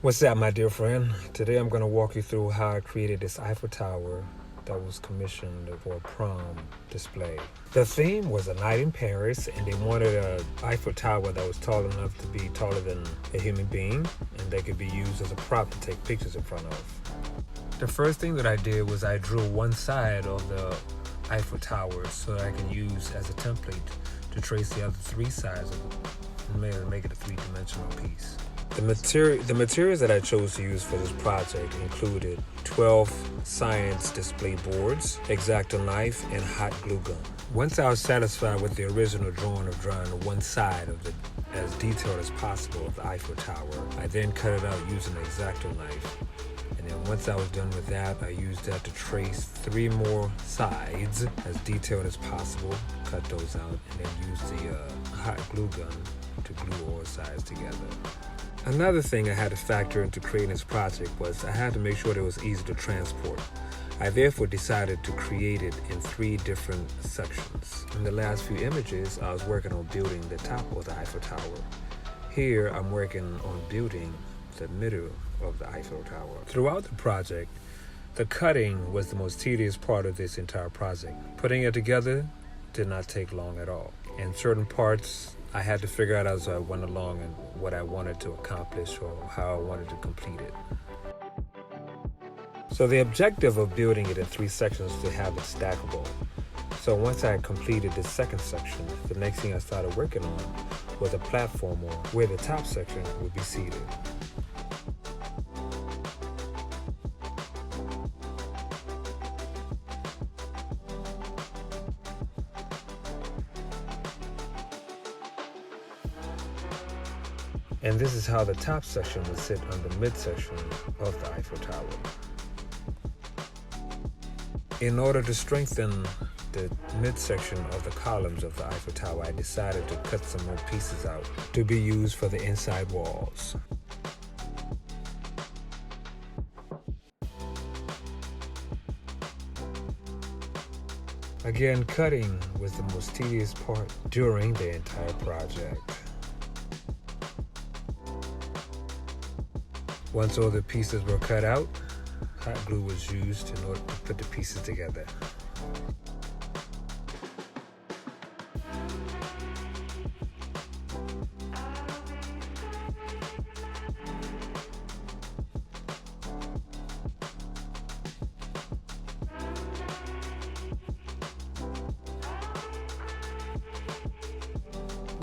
What's up, my dear friend? Today I'm going to walk you through how I created this Eiffel Tower that was commissioned for a prom display. The theme was a night in Paris, and they wanted an Eiffel Tower that was tall enough to be taller than a human being, and they could be used as a prop to take pictures in front of. The first thing that I did was I drew one side of the Eiffel Tower so that I can use as a template to trace the other three sides of it and make it a three-dimensional piece. The materials that I chose to use for this project included 12 science display boards, X-Acto knife, and hot glue gun. Once I was satisfied with the original drawing of drawing one side of it as detailed as possible of the Eiffel Tower, I then cut it out using an X-Acto knife. And then once I was done with that, I used that to trace 3 more sides as detailed as possible, cut those out, and then use the hot glue gun to glue all sides together. Another thing I had to factor into creating this project was I had to make sure that it was easy to transport. I therefore decided to create it in 3 different sections. In the last few images, I was working on building the top of the Eiffel Tower. Here, I'm working on building the middle of the Eiffel Tower. Throughout the project, the cutting was the most tedious part of this entire project. Putting it together did not take long at all. In certain parts, I had to figure out as I went along and what I wanted to accomplish or how I wanted to complete it. So the objective of building it in 3 sections was to have it stackable. So once I completed the second section, the next thing I started working on was a platform where the top section would be seated. And this is how the top section would sit on the midsection of the Eiffel Tower. In order to strengthen the midsection of the columns of the Eiffel Tower, I decided to cut some more pieces out to be used for the inside walls. Again, cutting was the most tedious part during the entire project. Once all the pieces were cut out, hot glue was used in order to put the pieces together.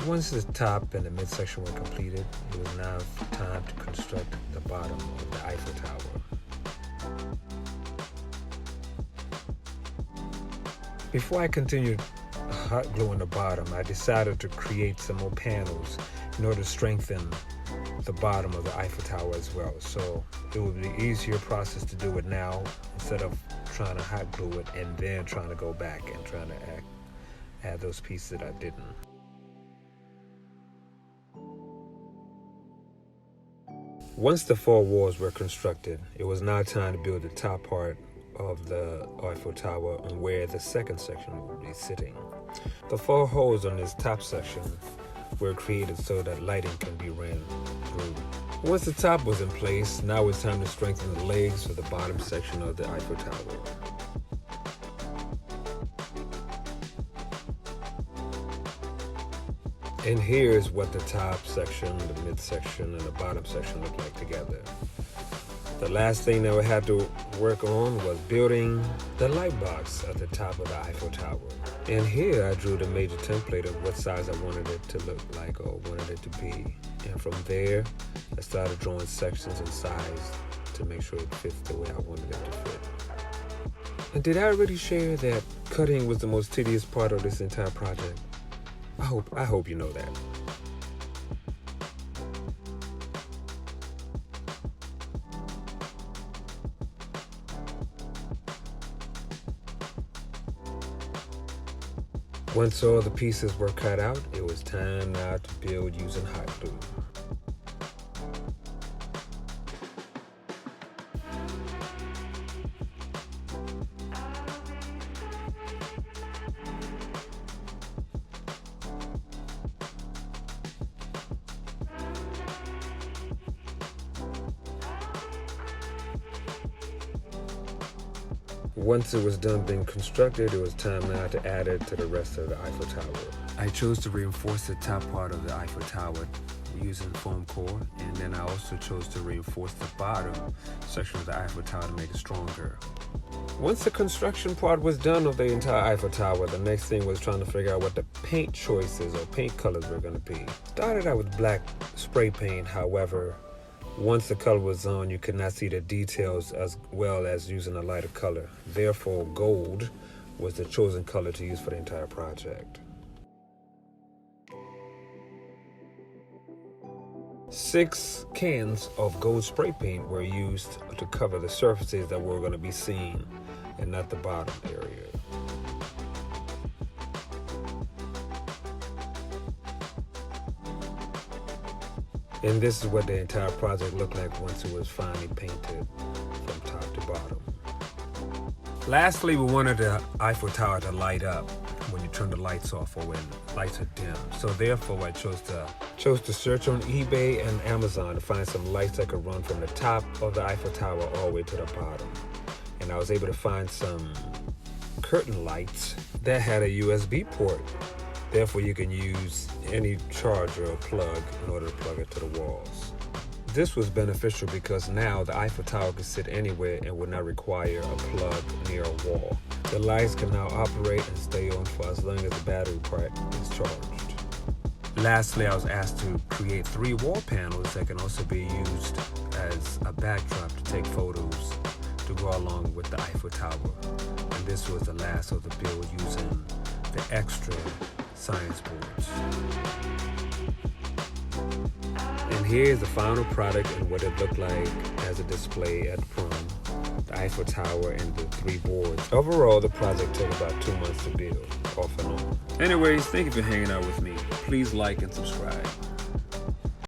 Once the top and the midsection were completed, it was now time to construct the bottom of the Eiffel Tower. Before I continued hot gluing the bottom, I decided to create some more panels in order to strengthen the bottom of the Eiffel Tower as well. So it would be an easier process to do it now instead of trying to hot glue it and then trying to go back and trying to add those pieces that I didn't. Once the 4 walls were constructed, it was now time to build the top part of the Eiffel Tower and where the second section would be sitting. The 4 holes on this top section were created so that lighting can be ran through. Once the top was in place, now it's time to strengthen the legs for the bottom section of the Eiffel Tower. And here's what the top section, the midsection, and the bottom section look like together. The last thing that we had to work on was building the light box at the top of the Eiffel Tower. And here I drew the major template of what size I wanted it to look like or wanted it to be. And from there, I started drawing sections and size to make sure it fits the way I wanted it to fit. And did I already share that cutting was the most tedious part of this entire project? I hope you know that. Once all the pieces were cut out, it was time now to build using hot glue. Once it was done being constructed, it was time now to add it to the rest of the Eiffel Tower. I chose to reinforce the top part of the Eiffel Tower using foam core, and then I also chose to reinforce the bottom section of the Eiffel Tower to make it stronger. Once the construction part was done of the entire Eiffel Tower, the next thing was trying to figure out what the paint choices or paint colors were going to be. Started out with black spray paint, however, once the color was on, you could not see the details as well as using a lighter color. Therefore, gold was the chosen color to use for the entire project. 6 cans of gold spray paint were used to cover the surfaces that were going to be seen and not the bottom area. And this is what the entire project looked like once it was finally painted from top to bottom. Lastly, we wanted the Eiffel Tower to light up when you turn the lights off or when lights are dim. So therefore, I chose to search on eBay and Amazon to find some lights that could run from the top of the Eiffel Tower all the way to the bottom. And I was able to find some curtain lights that had a USB port. Therefore, you can use any charger or plug in order to plug it to the walls. This was beneficial because now the Eiffel Tower could sit anywhere and would not require a plug near a wall. The lights can now operate and stay on for as long as the battery part is charged. Lastly, I was asked to create 3 wall panels that can also be used as a backdrop to take photos to go along with the Eiffel Tower. And this was the last of the build using the extra science boards. And here's the final product and what it looked like as a display at prom. The Eiffel Tower and the 3 boards. Overall, the project took about 2 months to build, off and on. Anyways, thank you for hanging out with me. Please like and subscribe.